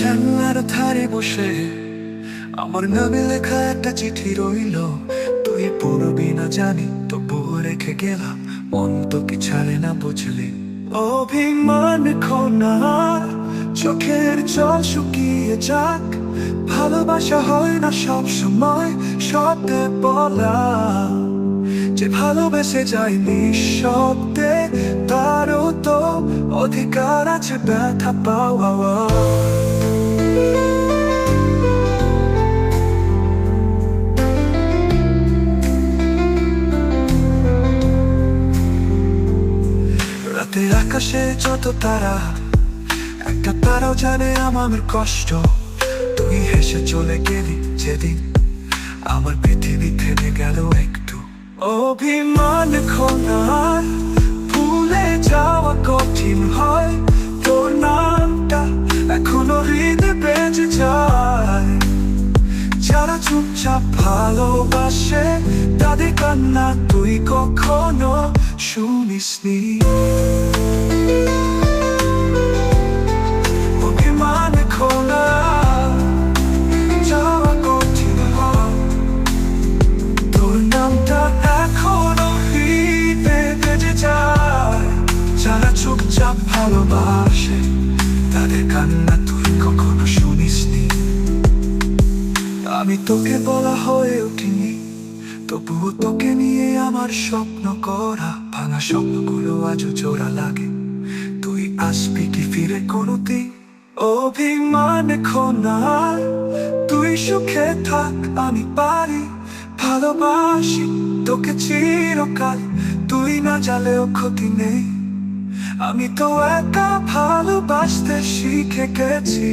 জানলার ধারে বসে আমার নামে লেখা একটা চিঠি রইল। তুই পড়বি না জানি, তবুও রেখে গেলাম। মন তো কি ছাড়ে না বুঝলি। অভিমান খোনা চোখের জল শুকিয়ে যাক। ভালোবাসা হয় না সব সময় শব্দে বলা। যে ভালোবেসে যায় নিঃশব্দে, তারও তো অধিকার আছে ব্যথা পাওয়া। রাতের আকাশে যত তারা, একটা তারাও জানে আমার কষ্ট। তুই হেসে চলে গেলি যেদিন, আমার পৃথিবী থেমে গেল একটু। অভিমান খোনার ভুলে যাওয়া কঠিন হয়। তোর নামটা এখনো হৃদয়ে বেজে যায়। যারা চুপচাপ ভালোবাসে তাদের কান্না তুই কখনো শুনিসনি। অভিমান খোনা যাওয়া কঠিন হয়। তোর নামটা এখনো হৃদয়ে বেজে যায়। যারা চুপচাপ ভালোবাসে তাদের কান্না তুই কখনো শুনিসনি। আমি তোকে বলা হয়ে উঠিনি, তবুও তোকে নিয়ে আমার স্বপ্ন করা। ভাঙা স্বপ্নগুলো আজও জোড়া লাগে। তুই আসবি কি ফিরে কোনোদিন? অভিমান খোনা তুই সুখে থাক, আমি পারি ভালোবাসি তোকে চিরকাল। তুই না জানলেও ক্ষতি নেই, আমি তো একা ভালোবাসতে শিখে গেছি।